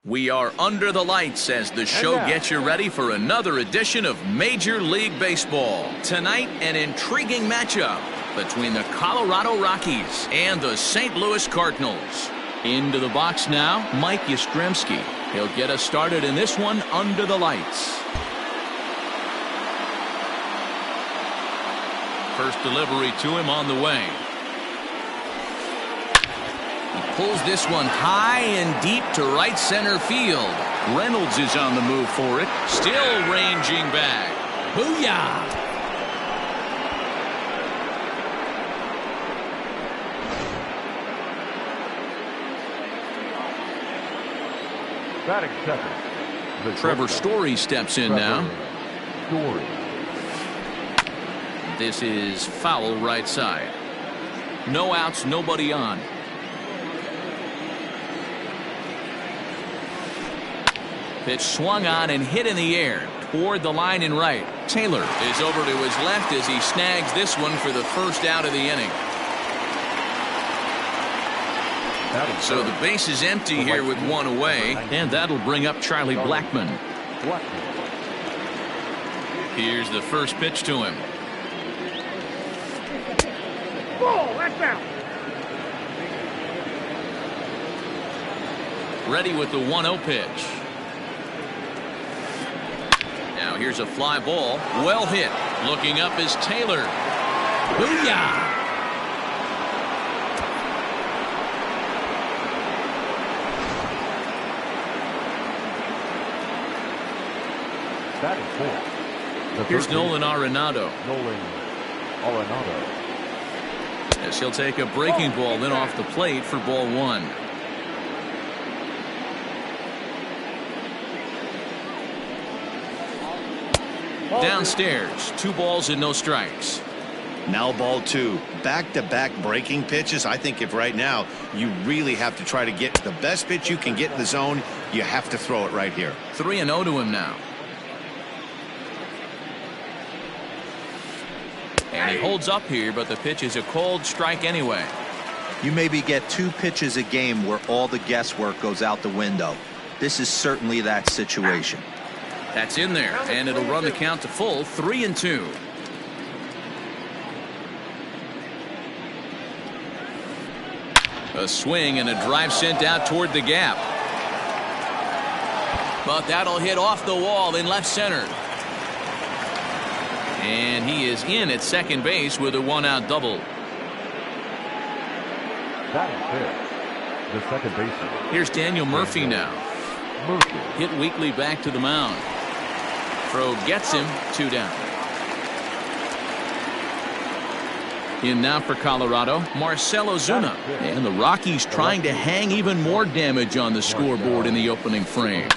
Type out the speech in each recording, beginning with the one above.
We are under the lights as the show gets you ready for another edition of Major League Baseball. Tonight, an intriguing matchup between the Colorado Rockies and the St. Louis Cardinals. Into the box now, Mike Yastrzemski. He'll get us started in this one under the lights. First delivery to him on the way. Pulls this one high and deep to right center field. Reynolds is on the move for it. Still ranging back. Booyah! Batting second. Trevor Story steps in now. This is foul right side. No outs, nobody on. Pitch swung on and hit in the air toward the line and right. Taylor is over to his left as he snags this one for the first out of the inning. So the base is empty here with one away, and that'll bring up Charlie Blackmon. Here's the first pitch to him. Ball, that's out. Ready with the 1-0 pitch. Now here's a fly ball. Well hit. Looking up is Taylor. Booyah! That is 4. Here's Nolan Arenado. As he'll take a breaking ball then off the plate for ball 1. Downstairs, 2 balls and no strikes. Now ball 2. Back-to-back breaking pitches. I think if right now you really have to try to get the best pitch you can get in the zone, you have to throw it right here. 3-0 to him now. And he holds up here, but the pitch is a cold strike anyway. You maybe get 2 pitches a game where all the guesswork goes out the window. This is certainly that situation. That's in there, and it'll run the count to full, 3-2. A swing and a drive sent out toward the gap. But that'll hit off the wall in left center. And he is in at second base with a 1-out double. That is 5. The second baseman. Here's Daniel Murphy now. Hit weakly back to the mound. Throw gets him, 2 down. In now for Colorado, Marcell Ozuna. And the Rockies trying to hang even more damage on the scoreboard in the opening frame.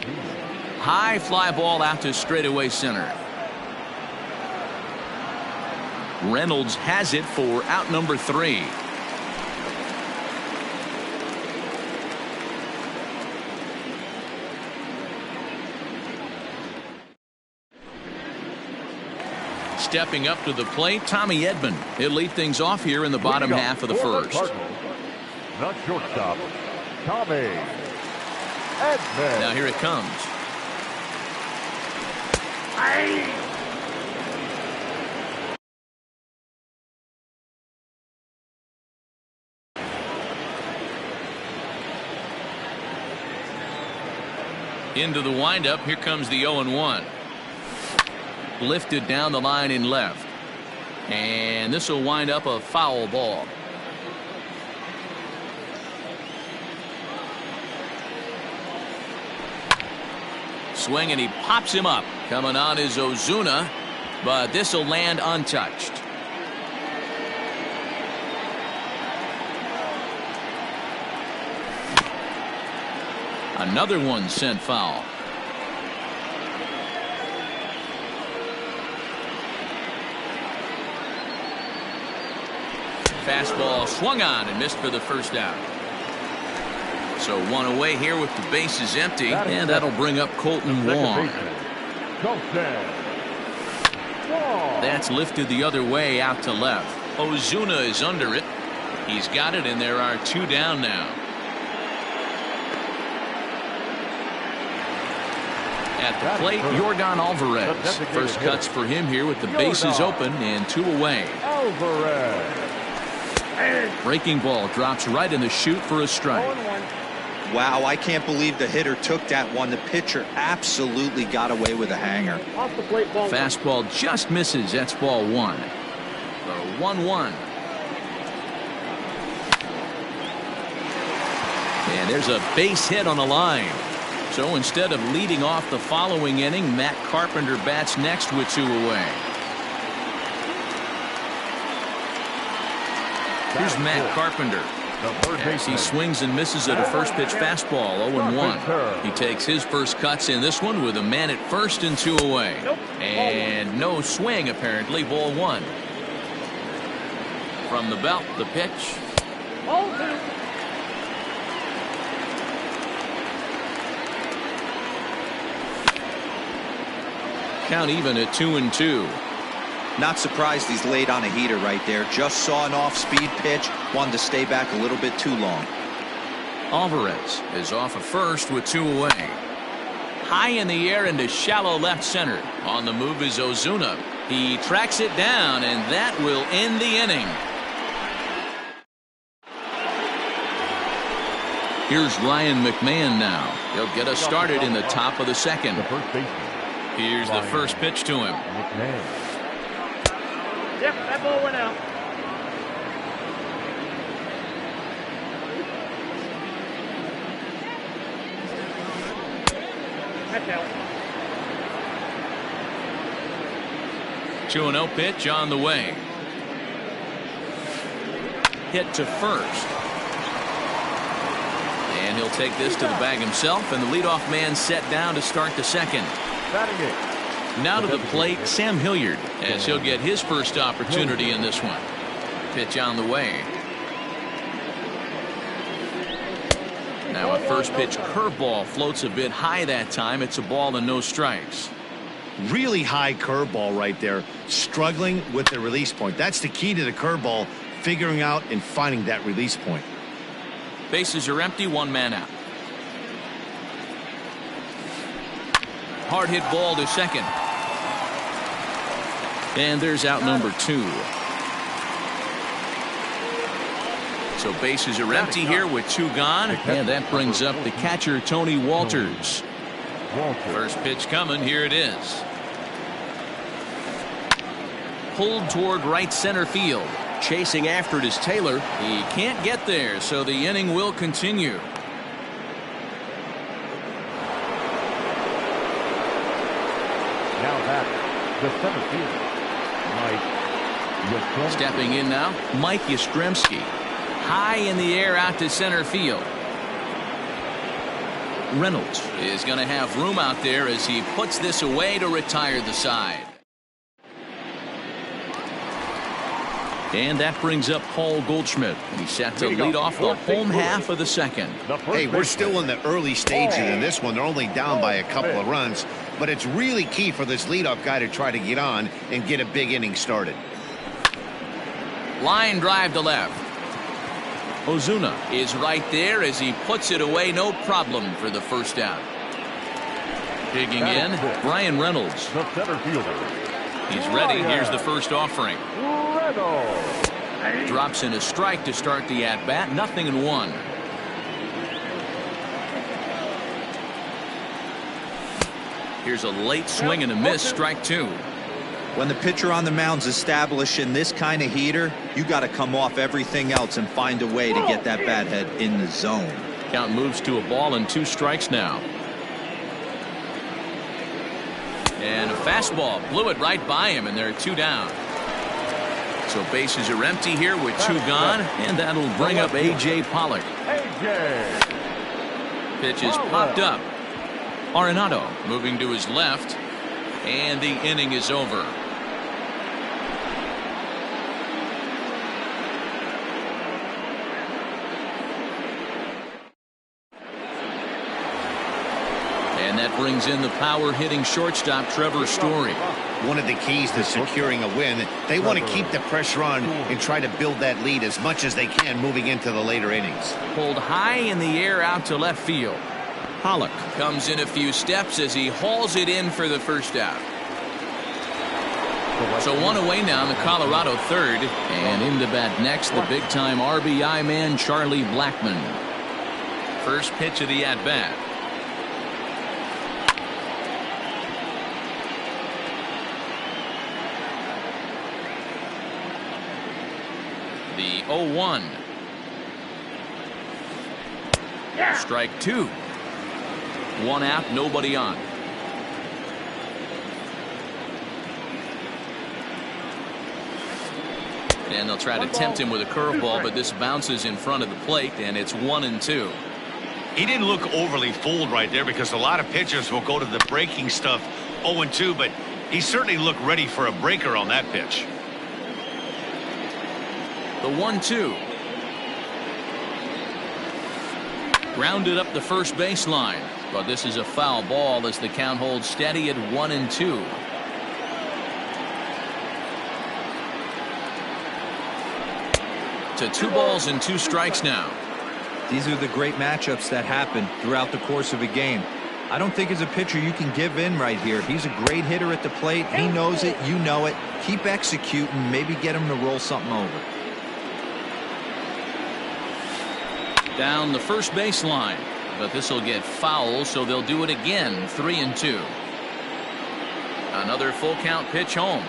High fly ball out to straightaway center. Reynolds has it for out number 3. Stepping up to the plate, Tommy Edman. He'll lead things off here in the bottom half of the first. Not shortstop, Tommy Edman. Now here it comes. Into the windup. Here comes the 0-1. Lifted down the line in left. And this will wind up a foul ball. Swing and he pops him up. Coming on is Ozuna, but this will land untouched. Another one sent foul. Fastball swung on and missed for the first out. So 1 away here with the bases empty, and that'll bring up Colton Wong. That's lifted the other way out to left. Ozuna is under it. He's got it, and there are 2 down now. At the plate, Yordan Alvarez. First cuts for him here with the bases open and 2 away. Alvarez. Breaking ball drops right in the chute for a strike. Wow, I can't believe the hitter took that one. The pitcher absolutely got away with a hanger. Fastball just misses. That's ball 1. The 1-1. And there's a base hit on the line. So instead of leading off the following inning, Matt Carpenter bats next with 2 away. Here's Matt Carpenter. As he swings and misses at a first pitch fastball, 0-1. He takes his first cuts in this one with a man at first and 2 away. And no swing apparently, ball 1. From the belt, the pitch. Count even at 2-2. Not surprised he's laid on a heater right there. Just saw an off-speed pitch. Wanted to stay back a little bit too long. Alvarez is off of first with 2 away. High in the air into shallow left center. On the move is Ozuna. He tracks it down, and that will end the inning. Here's Ryan McMahon now. He'll get us started in the top of the second. Here's the first pitch to him. Yep, that ball went out. That's out. 2-0 pitch on the way. Hit to first. And he'll take this to the bag himself, and the leadoff man set down to start the second. Now to the plate, Sam Hilliard, as he'll get his first opportunity in this one. Pitch on the way. Now a first pitch curveball floats a bit high that time. It's a ball and no strikes. Really high curveball right there. Struggling with the release point. That's the key to the curveball, figuring out and finding that release point. Bases are empty, 1 man out. Hard hit ball to second. And there's out number 2. So bases are empty here with 2 gone. And that brings up the catcher, Tony Walters. First pitch coming. Here it is. Pulled toward right center field. Chasing after it is Taylor. He can't get there, so the inning will continue. Now back, the center fielder, Mike Yastrzemski. Stepping in now, Mike Yastrzemski. High in the air out to center field. Reynolds is going to have room out there as he puts this away to retire the side. And that brings up Paul Goldschmidt. He's set to lead off the home half of the second. Hey, we're still in the early stages in this one. They're only down by a couple of runs, but it's really key for this leadoff guy to try to get on and get a big inning started. Line drive to left. Ozuna is right there as he puts it away, no problem for the first out. Digging in, Brian Reynolds. The center fielder. He's ready. Here's the first offering. Drops in a strike to start the at-bat. 0-1. Here's a late swing and a miss. Strike 2. When the pitcher on the mound's establishing this kind of heater, you got to come off everything else and find a way to get that bat head in the zone. Count moves to a ball and 2 strikes now. And a fastball blew it right by him, and there are 2 down. So bases are empty here with 2 gone, and that'll bring up A.J. Pollock. Pitch is popped up. Arenado moving to his left, and the inning is over. And that brings in the power-hitting shortstop, Trevor Story. One of the keys to securing a win, they want to keep the pressure on and try to build that lead as much as they can moving into the later innings. Pulled high in the air out to left field. Pollock comes in a few steps as he hauls it in for the first out. So one away now in the Colorado third. And in to bat next, the big-time RBI man, Charlie Blackmon. First pitch of the at-bat. The 0-1. Strike two. One out, nobody on. And they'll try to tempt him with a curveball, but this bounces in front of the plate, and it's 1-2. He didn't look overly fooled right there because a lot of pitchers will go to the breaking stuff 0-2, but he certainly looked ready for a breaker on that pitch. The 1-2. Grounded up the first baseline, but this is a foul ball as the count holds steady at 1-2. To 2 balls and 2 strikes now. These are the great matchups that happen throughout the course of a game. I don't think as a pitcher you can give in right here. He's a great hitter at the plate. He knows it. You know it. Keep executing. Maybe get him to roll something over. Down the first baseline, but this will get foul, so they'll do it again. 3-2. Another full count pitch home.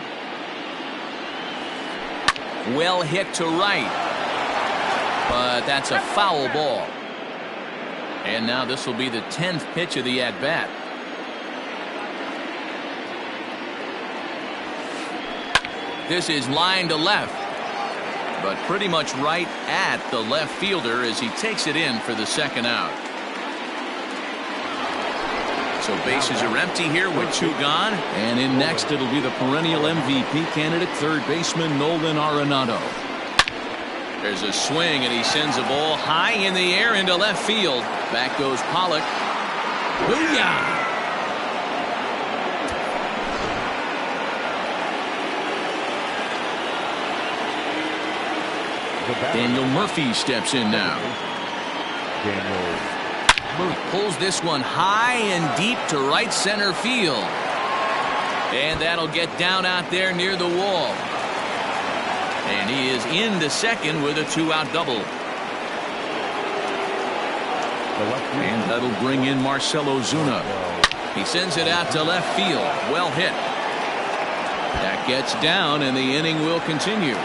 Well hit to right, but that's a foul ball. And now this will be the 10th pitch of the at-bat. This is line to left, but pretty much right at the left fielder as he takes it in for the second out. So bases are empty here with 2 gone, and in next it'll be the perennial MVP candidate, third baseman Nolan Arenado. There's a swing, and he sends a ball high in the air into left field. Back goes Pollock. Booyah! Daniel Murphy steps in now. Pulls this one high and deep to right center field. And that'll get down out there near the wall. And he is into second with a 2-out double. And that'll bring in Marcell Ozuna. He sends it out to left field. Well hit. That gets down, and the inning will continue.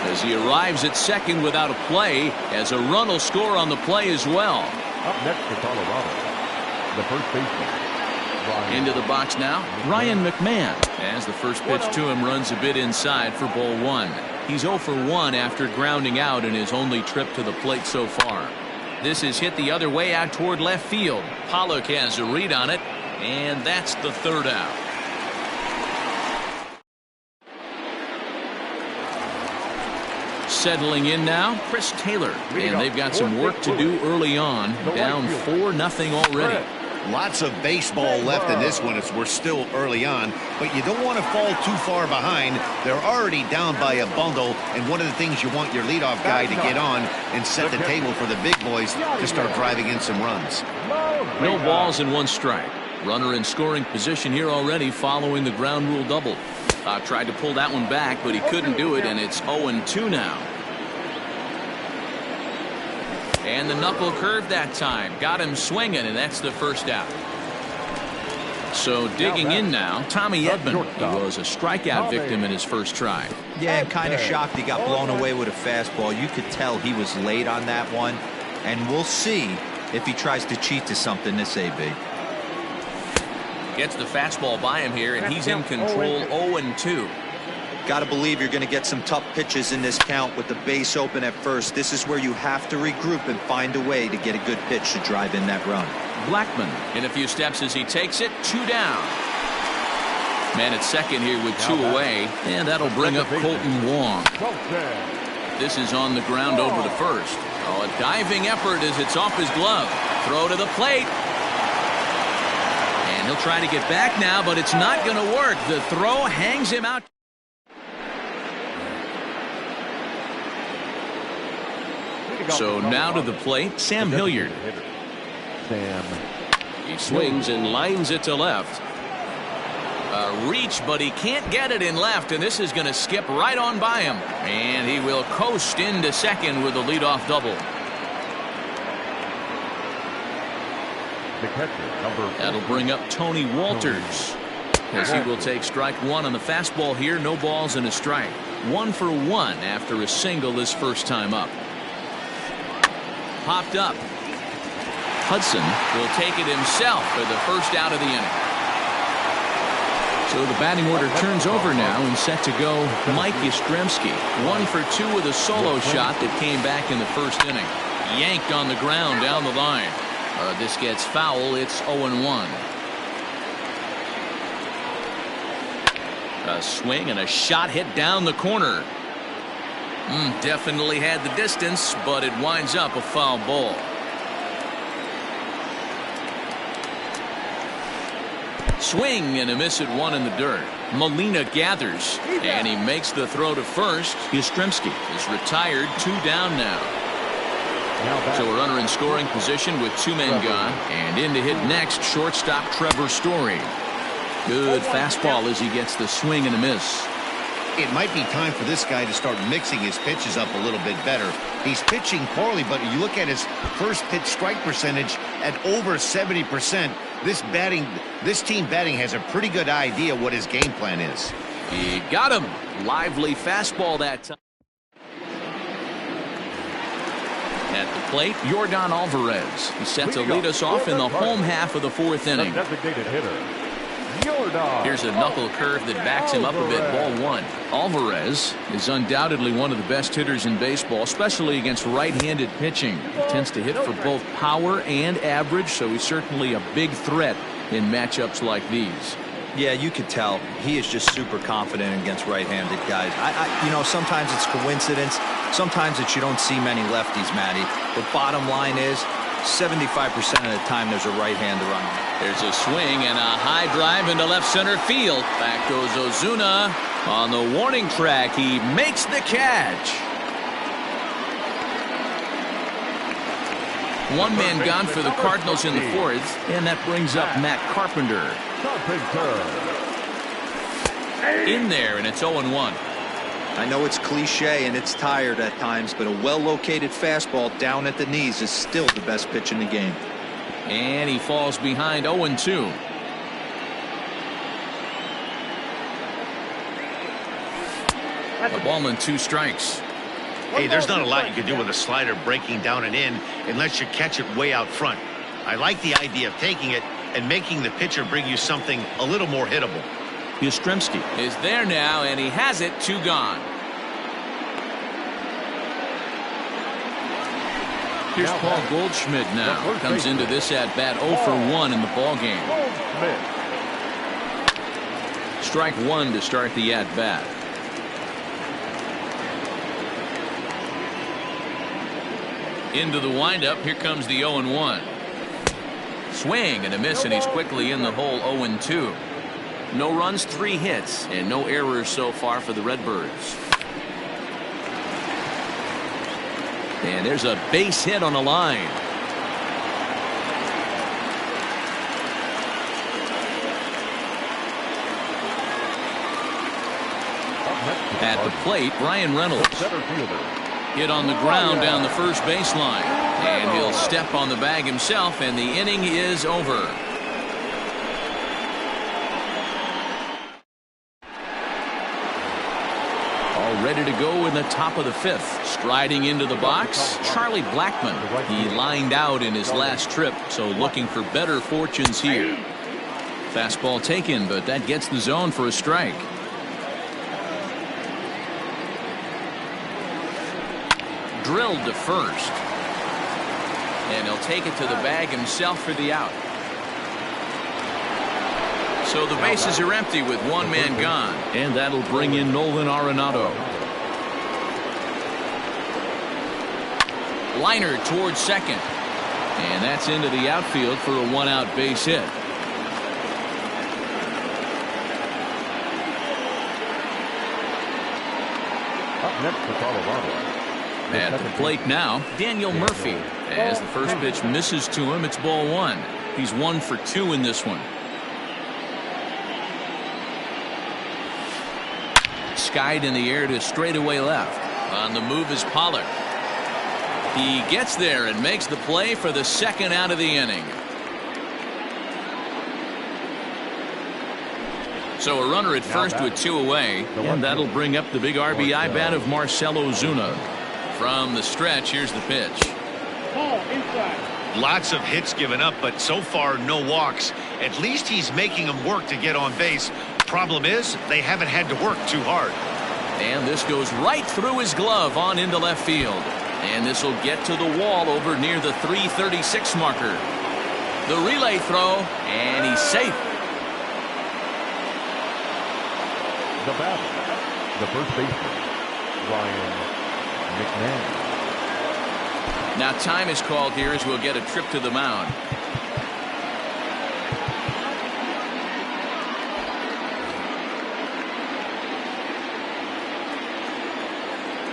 As he arrives at second without a play, as a run will score on the play as well. Up next for Colorado, the first baseman. Into the box now, Ryan McMahon, as the first pitch to him runs a bit inside for ball 1. He's 0 for 1 after grounding out in his only trip to the plate so far. This is hit the other way out toward left field. Pollock has a read on it, and that's the third out. Settling in now, Chris Taylor, and they've got some work to do early on. Down 4-0 already. Lots of baseball left in this one as we're still early on, but you don't want to fall too far behind. They're already down by a bundle, and one of the things you want your leadoff guy to get on and set the table for the big boys to start driving in some runs. No balls and 1 strike. Runner in scoring position here already following the ground rule double. Tried to pull that one back, but he couldn't do it, and it's 0-2 now. And the knuckle curve that time. Got him swinging, and that's the first out. So digging in now, Tommy Edman. He was a strikeout victim in his first try. Yeah, and kind of shocked he got blown away with a fastball. You could tell he was late on that one, and we'll see if he tries to cheat to something this AB. Gets the fastball by him here, and he's in control. 0-2. Got to believe you're going to get some tough pitches in this count with the base open at first. This is where you have to regroup and find a way to get a good pitch to drive in that run. Blackmon in a few steps as he takes it. 2 down. Man at second here with 2 away, and that'll bring up Colton Wong. This is on the ground over to first. Oh, a diving effort as it's off his glove. Throw to the plate. And he'll try to get back now, but it's not going to work. The throw hangs him out. So now to the plate, Sam Hilliard. Sam. He swings and lines it to left. A reach, but he can't get it in left, and this is going to skip right on by him. And he will coast into second with a leadoff double. The catcher, number 4. That'll bring up Tony Walters, as he will take strike one on the fastball here. No balls and a strike. 1 for 1 after a single his first time up. Popped up. Hudson will take it himself for the first out of the inning. So the batting order turns over now and set to go Mike Yastrzemski. 1 for 2 with a solo shot that came back in the first inning. Yanked on the ground down the line. This gets foul. It's 0-1. A swing and a shot hit down the corner. Definitely had the distance, but it winds up a foul ball. Swing and a miss at 1 in the dirt. Molina gathers, and he makes the throw to first. Yastrzemski is retired, 2 down now. So a runner in scoring position with 2 men gone, and in to hit next, shortstop Trevor Story. Good fastball as he gets the swing and a miss. It might be time for this guy to start mixing his pitches up a little bit better. He's pitching poorly, but you look at his first pitch strike percentage at over 70%. This team batting has a pretty good idea what his game plan is. He got him. Lively fastball that time. At the plate, Yordan Alvarez. He's set to lead us off in the home half of the 4th inning. Designated hitter. Here's a knuckle curve that backs him up a bit. Ball 1. Alvarez is undoubtedly one of the best hitters in baseball, especially against right-handed pitching. He tends to hit for both power and average, so he's certainly a big threat in matchups like these. Yeah, you could tell he is just super confident against right-handed guys. You know, sometimes it's coincidence. Sometimes it's you don't see many lefties, Matty. But bottom line is 75% of the time there's a right-hander on him. There's a swing and a high drive into left center field. Back goes Ozuna on the warning track. He makes the catch. 1 man gone for the Cardinals in the 4th, and that brings up Matt Carpenter. In there, and it's 0-1. I know it's cliche and it's tired at times, but a well-located fastball down at the knees is still the best pitch in the game. And he falls behind 0-2. A ball and 2 strikes. Hey, there's not a lot you can do with a slider breaking down and in unless you catch it way out front. I like the idea of taking it and making the pitcher bring you something a little more hittable. Yastrzemski is there now, and he has it. 2 gone. Here's Paul Goldschmidt now. Comes into this at bat 0 for 1 in the ball game. Strike 1 to start the at bat. Into the windup. Here comes the 0-1. Swing and a miss, and he's quickly in the hole. 0-2. No runs, 3 hits, and no errors so far for the Redbirds. And there's a base hit on the line. At the plate, Brian Reynolds. Hit on the ground down the first baseline. And he'll step on the bag himself, and the inning is over. All ready to go in the top of the 5th. Striding into the box, Charlie Blackmon. He lined out in his last trip, so looking for better fortunes here. Fastball taken, but that gets the zone for a strike. Drilled to first. And he'll take it to the bag himself for the out. So the bases are empty with 1 man gone. And that'll bring in Nolan Arenado. Liner towards second. And that's into the outfield for a 1-out base hit. Up next for Colorado, At the plate now, Daniel Murphy. As the first pitch misses to him, it's ball one. He's 1 for 2 in this one. Skied in the air to straightaway left. On the move is Pollard. He gets there and makes the play for the second out of the inning. So a runner at first with 2 away, and that'll bring up the big RBI bat of Marcell Ozuna. From the stretch, here's the pitch. Lots of hits given up, but so far no walks. At least he's making them work to get on base. Problem is, they haven't had to work too hard. And this goes right through his glove on into left field. And this will get to the wall over near the 336 marker. The relay throw, and he's safe. The batter, the first baseman, Ryan McMahon. Now time is called here as we'll get a trip to the mound.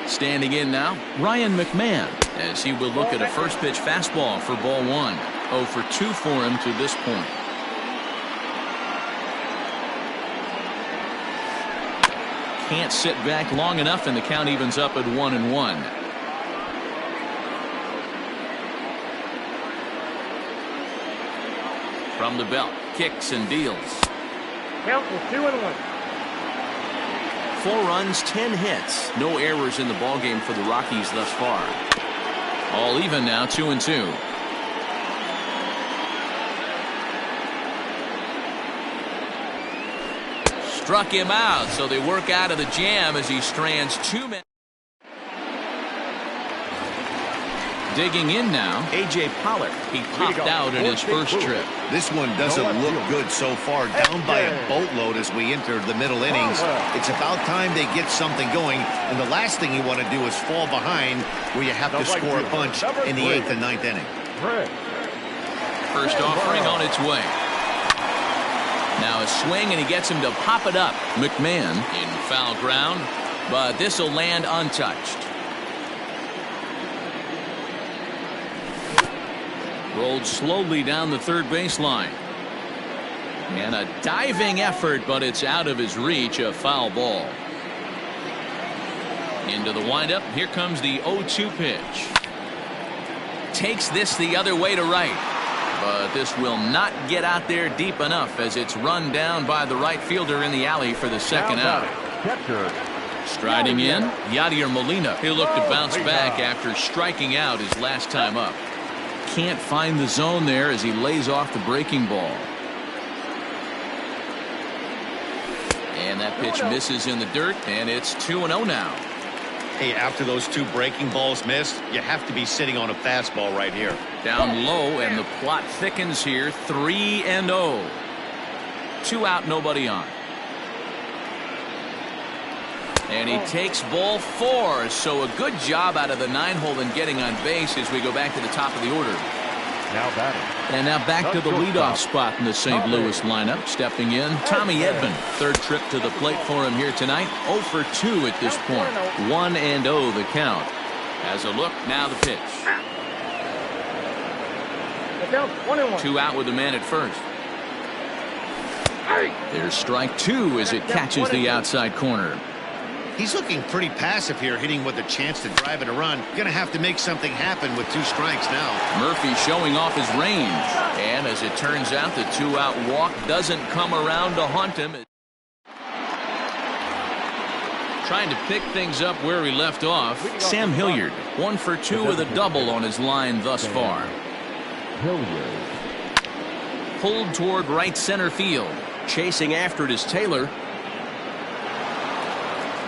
Standing in now, Ryan McMahon, as he will look at a first pitch fastball for ball one. 0 for 2 for him to this point. Can't sit back long enough, and the count evens up at 1-1. From the belt, kicks and deals. Count is 2-1. 4 runs, 10 hits. No errors in the ballgame for the Rockies thus far. All even now, 2-2. Struck him out, so they work out of the jam as he strands 2 men. Digging in now, A.J. Pollard. He popped out in his first trip. This one doesn't look good so far. Down by a boatload as we enter the middle innings. It's about time they get something going, and the last thing you want to do is fall behind where you have to score a bunch in the 8th and 9th inning. First offering on its way. Now a swing, and he gets him to pop it up. McMahon in foul ground, but this will land untouched. Rolled slowly down the third baseline. And a diving effort, but it's out of his reach. A foul ball. Into the windup. Here comes the 0-2 pitch. Takes this the other way to right. But this will not get out there deep enough as it's run down by the right fielder in the alley for the second out. Striding in, Yadier Molina. He'll look to bounce back after striking out his last time up. Can't find the zone there as he lays off the breaking ball. And that pitch misses in the dirt, and it's 2-0 now. Hey, after those 2 breaking balls missed, you have to be sitting on a fastball right here. Down low, and the plot thickens here. 3-0. 2 out, nobody on. And he takes ball 4, so a good job out of the 9-hole in getting on base as we go back to the top of the order. Now batting. And now back to the leadoff spot in the St. Louis lineup. Stepping in, Tommy Edman. Third trip to the plate for him here tonight. 0 for 2 at this point. 1-0 the count. As a look, now the pitch. 2 out with the man at first. There's strike 2 as it catches the outside corner. He's looking pretty passive here, hitting with a chance to drive it a run. Gonna have to make something happen with 2 strikes now. Murphy showing off his range. And as it turns out, the 2-out walk doesn't come around to haunt him. Trying to pick things up where he left off. Sam Hilliard, 1 for 2 with a double on his line thus far. Hilliard. Pulled toward right center field. Chasing after it is Taylor.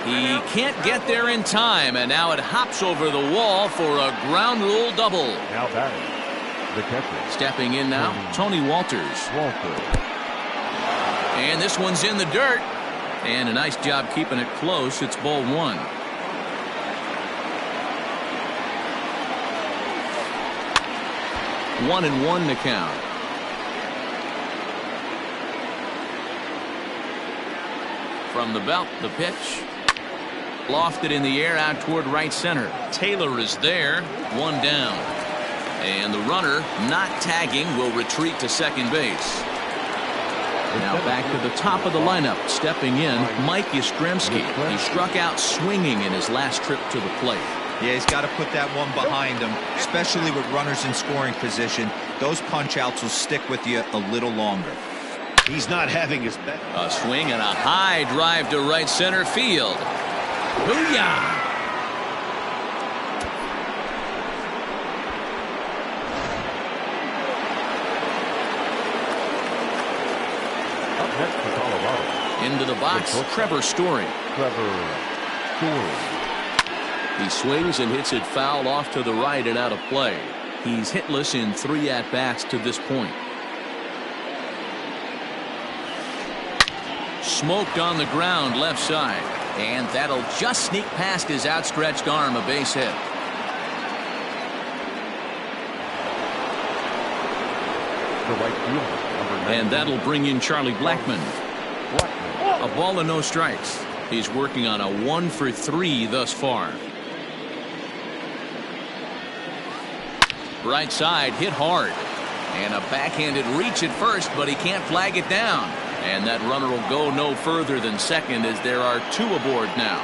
He can't get there in time, and now it hops over the wall for a ground rule double. Now batting, the catcher. Stepping in now, Tony Walters. And this one's in the dirt. And a nice job keeping it close. It's ball 1. One and 1 to count. From the belt, the pitch. Lofted in the air out toward right center. Taylor is there. One down. And the runner, not tagging, will retreat to second base. Now back to the top of the lineup. Stepping in, Mike Yastrzemski. He struck out swinging in his last trip to the plate. Yeah, he's got to put that one behind him, especially with runners in scoring position. Those punch-outs will stick with you a little longer. He's not having his best. A swing and a high drive to right center field. Booyah! Up next for Colorado. Into the box, Trevor Story. He swings and hits it foul off to the right and out of play. He's hitless in 3 at-bats to this point. Smoked on the ground left side. And that'll just sneak past his outstretched arm, a base hit. The right fielder, And that'll bring in Charlie Blackmon. A ball and no strikes. He's working on a 1-for-3 thus far. Right side hit hard. And a backhanded reach at first, but he can't flag it down. And that runner will go no further than second as there are 2 aboard now.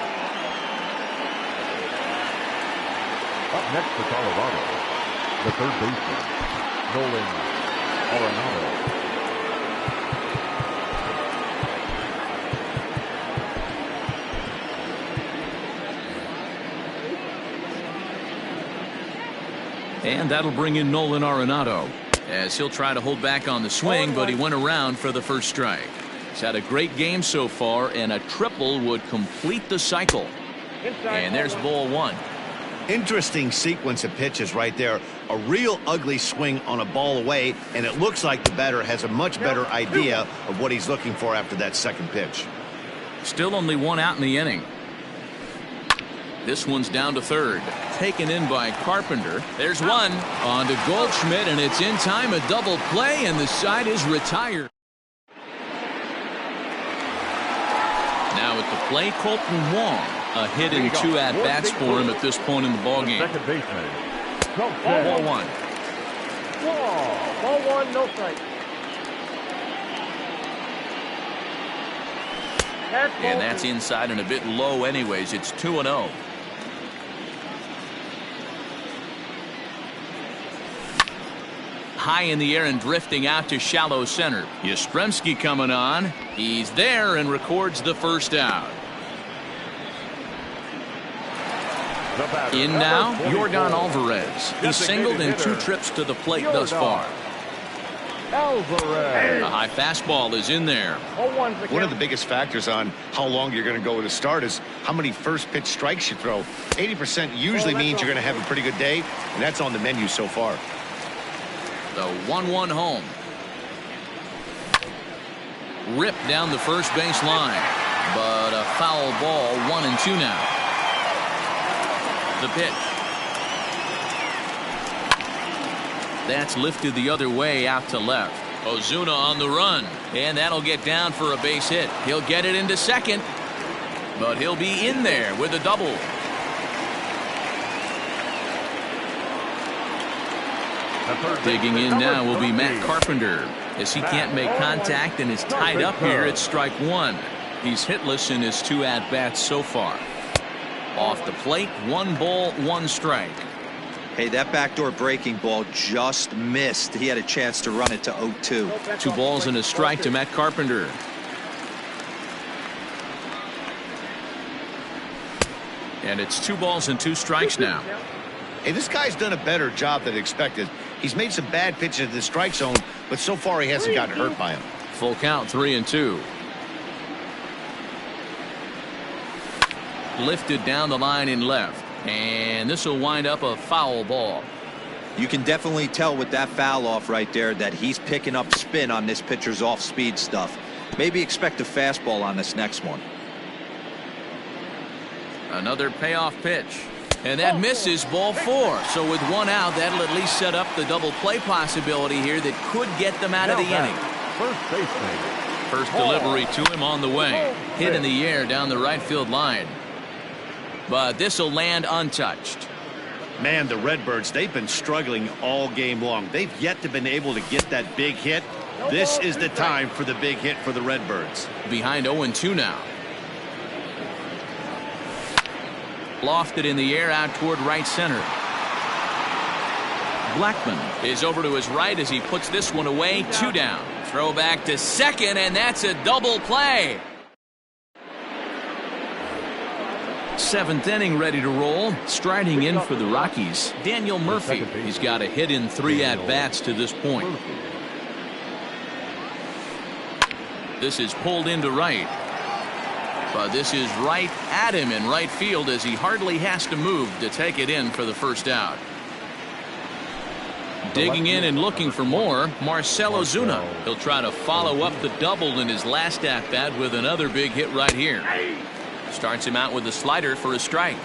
Up next for Colorado, the third baseman, Nolan Arenado. And that'll bring in Nolan Arenado, as he'll try to hold back on the swing, but he went around for the first strike. He's had a great game so far, and a triple would complete the cycle. And there's ball 1. Interesting sequence of pitches right there. A real ugly swing on a ball away, and it looks like the batter has a much better idea of what he's looking for after that second pitch. Still only 1 out in the inning. This one's down to third. Taken in by Carpenter. There's one. On to Goldschmidt, and it's in time. A double play, and the side is retired. Now at the plate, Colton Wong. A hit in 2 at-bats for him at this point in the ballgame. Second baseman, Ball 1. Ball 1, no strike. And that's inside and a bit low anyways. It's 2-0. High in the air and drifting out to shallow center. Yastrzemski coming on. He's there and records the first out. In now, Yordan Alvarez. He's singled in 2 trips to the plate thus far. Alvarez. A high fastball is in there. One of the biggest factors on how long you're going to go with a start is how many first pitch strikes you throw. 80% usually means you're going to have a pretty good day, and that's on the menu so far. The 1-1 home. Ripped down the first base line, but a foul ball. 1-2 now. The pitch. That's lifted the other way out to left. Ozuna on the run, and that'll get down for a base hit. He'll get it into second, but he'll be in there with a double. Digging in now will be Matt Carpenter, as he can't make contact and is tied up here at strike 1. He's hitless in his 2 at-bats so far. Off the plate, 1 ball, 1 strike. Hey, that backdoor breaking ball just missed. He had a chance to run it to 0-2. 2 balls and a strike to Matt Carpenter. And it's 2 balls and 2 strikes now. Hey, this guy's done a better job than expected. He's made some bad pitches in the strike zone, but so far he hasn't gotten hurt by them. Full count, 3-2. Lifted down the line in left, and this will wind up a foul ball. You can definitely tell with that foul off right there that he's picking up spin on this pitcher's off-speed stuff. Maybe expect a fastball on this next one. Another payoff pitch, and that misses. Ball 4. So with 1 out, that'll at least set up the double play possibility here that could get them out of the inning. First baseman. First delivery to him on the way. Hit in the air down the right field line. but this will land untouched. Man, the Redbirds, they've been struggling all game long. They've yet to been able to get that big hit. This is the time for the big hit for the Redbirds. Behind 0-2 now. Lofted in the air out toward right center. Blackman is over to his right as he puts this one away. 2 down. Throw back to second, and that's a double play. 7th inning ready to roll. Striding in for the Rockies, Daniel Murphy. He's got a hit in 3 at-bats to this point. This is pulled into right. But this is right at him in right field as he hardly has to move to take it in for the first out. Digging in and looking for more, Marcell Ozuna. He'll try to follow up the double in his last at-bat with another big hit right here. Starts him out with a slider for a strike.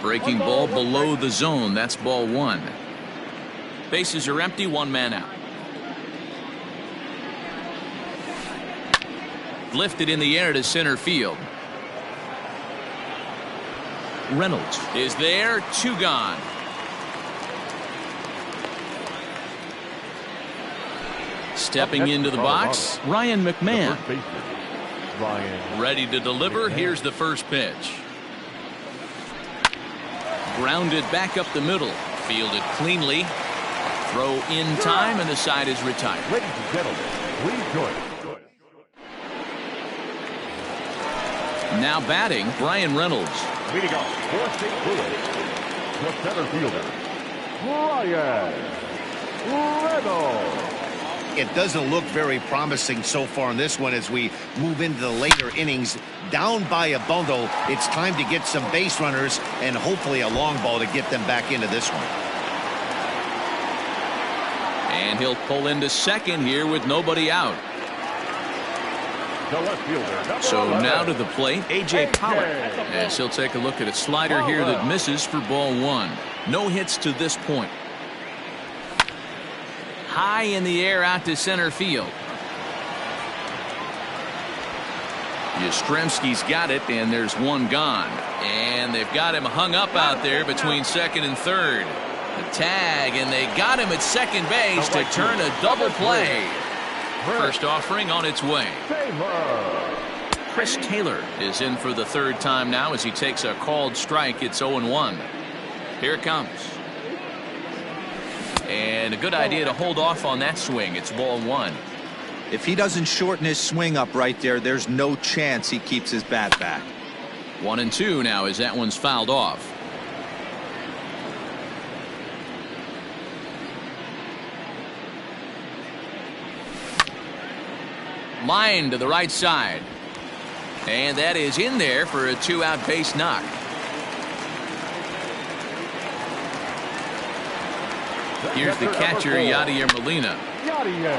Breaking ball below the zone. That's ball 1. Bases are empty, 1 man out. Lifted in the air to center field. Reynolds is there. 2 gone. Stepping into the box, Ryan McMahon. Ready to deliver. Here's the first pitch. Grounded back up the middle. Fielded cleanly. Throw in time, and the side is retired. Ladies and gentlemen, please join us. Now batting, Brian Reynolds. Leading off for St. Louis, the center fielder, Brian Reynolds. It doesn't look very promising so far in this one as we move into the later innings. Down by a bundle, it's time to get some base runners and hopefully a long ball to get them back into this one. And he'll pull into second here with nobody out. The left fielder, So now to the plate, A.J. Pollock, as he'll take a look at a slider here that misses for ball 1. No hits to this point. High in the air out to center field. Yastrzemski's got it, and there's 1 gone. And they've got him hung up out there between second and third. The tag, and they got him at second base to turn a double play. First offering on its way. Chris Taylor is in for the 3rd time now as he takes a called strike. It's 0-1. Here it comes. And a good idea to hold off on that swing. It's ball 1. If he doesn't shorten his swing up right there, there's no chance he keeps his bat back. 1-2 now as that one's fouled off. Line to the right side. And that is in there for a 2-out base knock. Here's the catcher, Yadier Molina.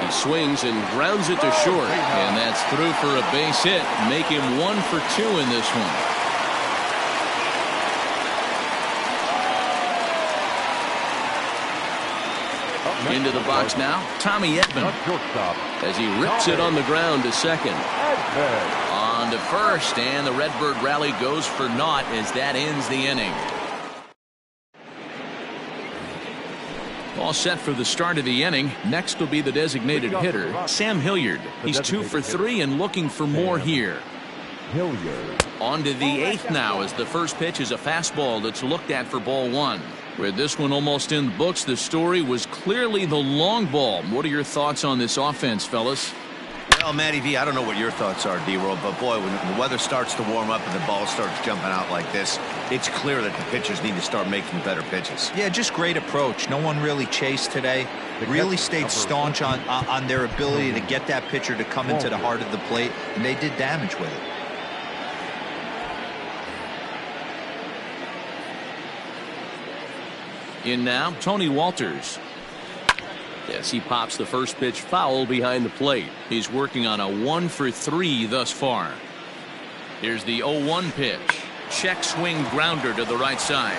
He swings and grounds it to short, and that's through for a base hit. Make him 1 for 2 in this one. Into the box now, Tommy Edman, as he rips it on the ground to second. On to first, and the Redbird rally goes for naught as that ends the inning. All set for the start of the inning. Next will be the designated hitter, Sam Hilliard. He's 2 for 3 and looking for more here. On to the 8th now as the first pitch is a fastball that's looked at for ball 1. With this one almost in the books, the story was clearly the long ball. What are your thoughts on this offense, fellas? Well, Matty V, I don't know what your thoughts are, D-Roll, but boy, when the weather starts to warm up and the ball starts jumping out like this, it's clear that the pitchers need to start making better pitches. Yeah, just great approach. No one really chased today. Really stayed staunch on their ability to get that pitcher to come into the heart of the plate, and they did damage with it. In now, Tony Walters. Yes, he pops the first pitch foul behind the plate. He's working on a 1 for 3 thus far. Here's the 0-1 pitch. Check swing grounder to the right side.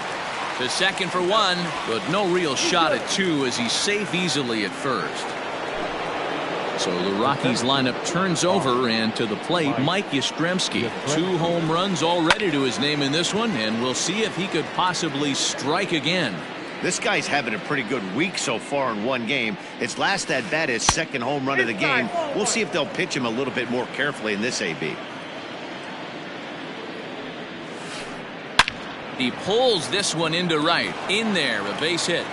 To second for 1, but no real shot at 2 as he's safe easily at first. So the Rockies lineup turns over, and to the plate, Mike Yastrzemski. 2 home runs already to his name in this one, and we'll see if he could possibly strike again. This guy's having a pretty good week so far in one game. His last at bat is 2nd home run of the game. We'll see if they'll pitch him a little bit more carefully in this AB. He pulls this one into right. In there, a base hit.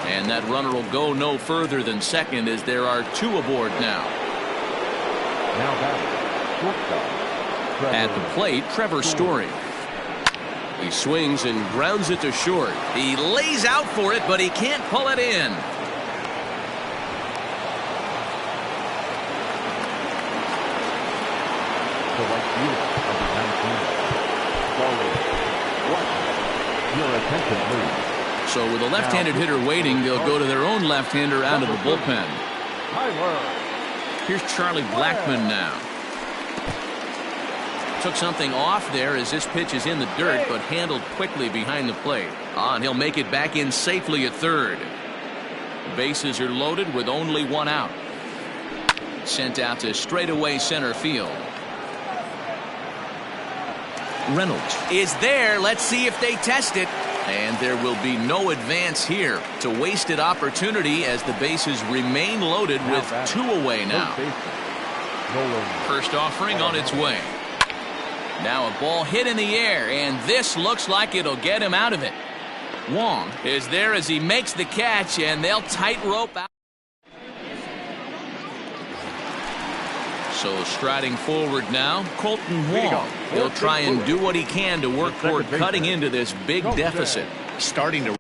And that runner will go no further than second, as there are 2 aboard now. At the plate, Trevor Story. He swings and grounds it to short. He lays out for it, but he can't pull it in. Your attention, please. So with a left-handed hitter waiting, they'll go to their own left-hander out of the bullpen. Here's Charlie Blackmon now. Took something off there as this pitch is in the dirt, but handled quickly behind the plate. And he'll make it back in safely at third. Bases are loaded with only 1 out. Sent out to straightaway center field. Reynolds is there. Let's see if they test it. And there will be no advance here. It's a wasted opportunity as the bases remain loaded with 2 away now. First offering on its way. Now a ball hit in the air, and this looks like it'll get him out of it. Wong is there as he makes the catch, and they'll tightrope out. So striding forward now, Colton Wong. He'll try and do what he can to work toward cutting into this big deficit. Starting to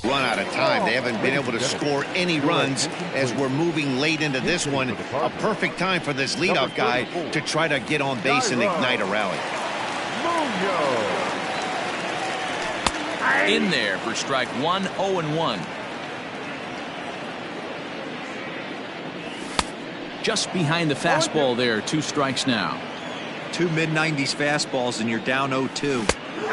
run out of time. They haven't been able to score any runs as we're moving late into this one. A perfect time for this leadoff guy to try to get on base and ignite a rally. In there for strike 1, 0-1. Just behind the fastball there, 2 strikes now. 2 mid-90s fastballs and you're down 0-2.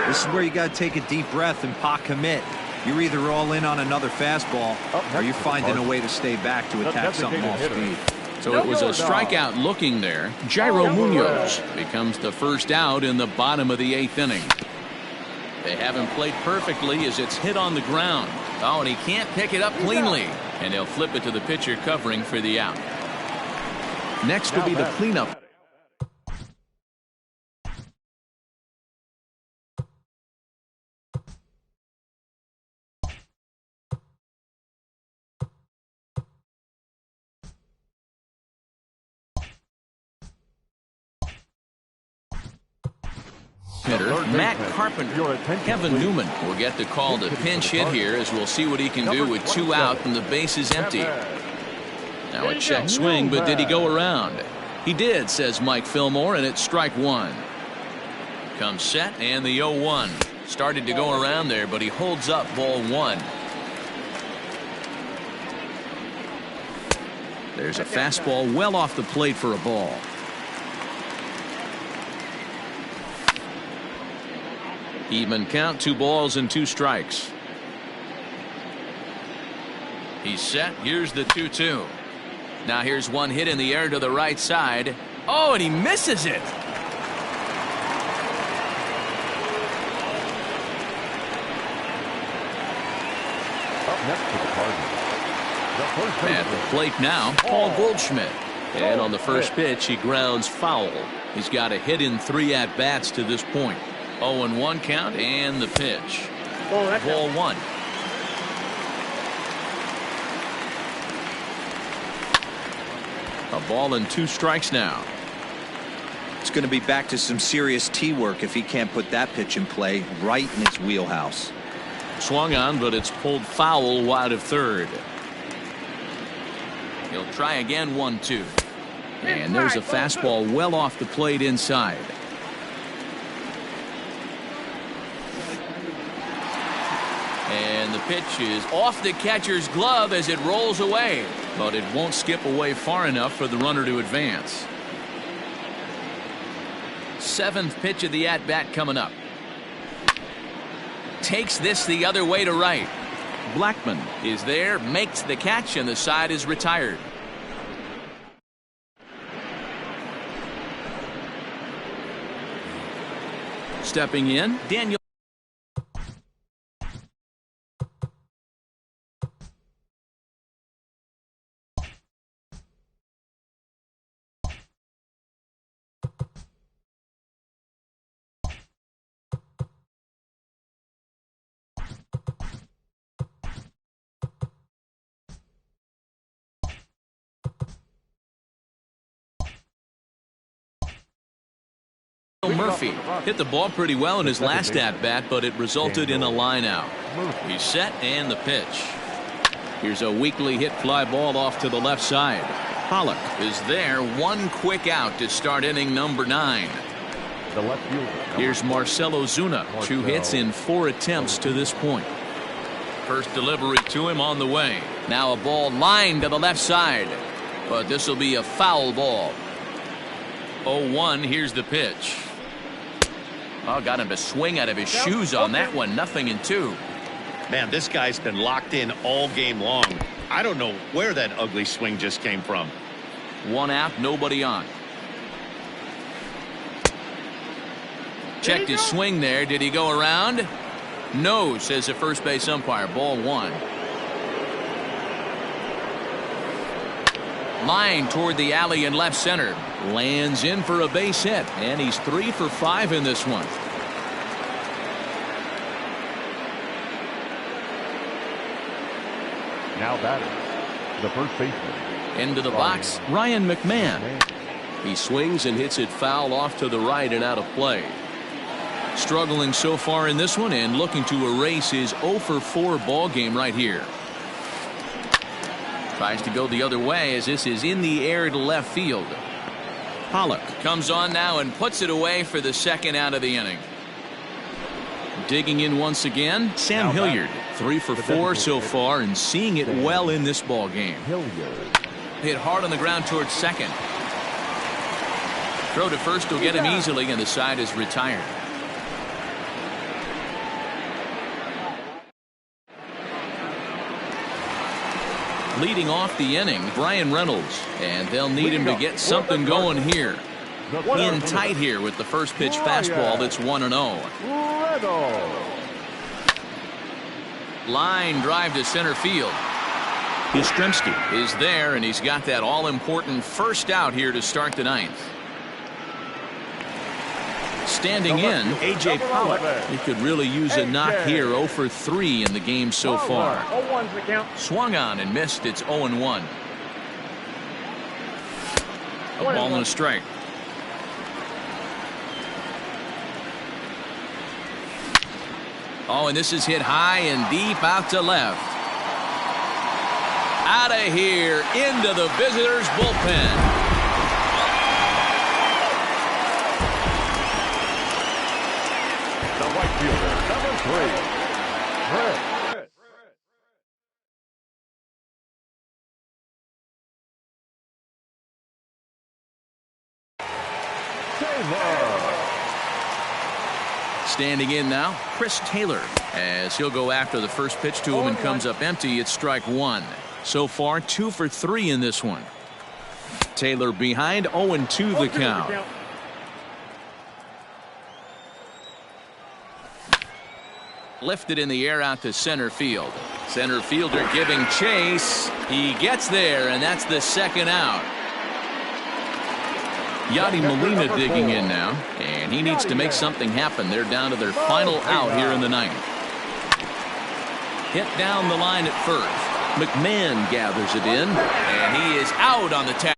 This is where you got to take a deep breath and pot commit. You're either all in on another fastball or you're finding a way to stay back to attack something off speed. So it was a strikeout looking there. Jairo Munoz becomes the first out in the bottom of the 8th inning. They haven't played perfectly as it's hit on the ground. Oh, and he can't pick it up cleanly. And he'll flip it to the pitcher covering for the out. Next will be the cleanup. Hitter Matt Carpenter. Kevin Newman will get the call to pinch hit here, as we'll see what he can do with 2 out and the base is empty. Now a check swing, but did he go around? He did, says Mike Fillmore, and it's strike 1. Comes set, and the 0-1. Started to go around there, but he holds up ball 1. There's a fastball well off the plate for a ball. Even count, 2 balls and 2 strikes. He's set. Here's the 2-2. Now here's one hit in the air to the right side. Oh, and he misses it. Up next to the Cardinals. At the plate now, Paul Goldschmidt. And on the first pitch, he grounds foul. He's got a hit in 3 at-bats to this point. 0-1 count, and the pitch. Ball 1. A ball and 2 strikes now. It's going to be back to some serious tee work if he can't put that pitch in play right in his wheelhouse. Swung on, but it's pulled foul wide of third. He'll try again, 1-2. And there's a fastball well off the plate inside. Pitch is off the catcher's glove as it rolls away, but it won't skip away far enough for the runner to advance. Seventh pitch of the at-bat coming up. Takes this the other way to right. Blackman is there, makes the catch, and the side is retired. Stepping in, Daniel. Murphy hit the ball pretty well in his last at-bat, but it resulted in a line out. He's set and the pitch. Here's a weakly hit fly ball off to the left side. Pollock is there, one quick out to start inning number 9. The left fielder. Here's Marcell Ozuna, 2 hits in 4 attempts to this point. First delivery to him on the way. Now a ball lined to the left side, but this will be a foul ball. 0-1, here's the pitch. Oh, got him to swing out of his shoes on that one. 0-2. Man, this guy's been locked in all game long. I don't know where that ugly swing just came from. 1 out, nobody on. Checked his swing there. Did he go around? No, says the first base umpire. Ball 1. Line toward the alley in left center. Lands in for a base hit, and he's 3 for 5 in this one. Now batting, the first baseman. Into the box, Ryan McMahon. He swings and hits it foul off to the right and out of play. Struggling so far in this one and looking to erase his 0 for 4 ball game right here. Tries to go the other way as this is in the air to left field. Pollock comes on now and puts it away for the second out of the inning. Digging in once again, Sam Hilliard. 3 for 4 so far and seeing it well in this ball game. Hit hard on the ground towards second. Throw to first will get him easily, and the side is retired. Leading off the inning, Brian Reynolds, and they'll need him to get something going here. In tight here with the first pitch fastball that's 1-0. Line drive to center field. Yastrzemski is there, and he's got that all-important first out here to start the 9th. Standing in, A.J. Pollock. He could really use a knock here. 0 for 3 in the game so far. Swung on and missed. It's 0-1. A ball and a strike. Oh, and this is hit high and deep out to left. Out of here into the visitors' bullpen. Number 3. Standing in now, Chris Taylor, as he'll go after the first pitch to him and comes up empty. It's strike 1. So far 2 for 3 in this one. Taylor behind, 0-2 the count. Lifted in the air out to center field. Center fielder giving chase. He gets there, and that's the second out. Yadi Molina digging in now, and he needs to make something happen. They're down to their final out here in the 9th. Hit down the line at first. McMahon gathers it in, and he is out on the tag.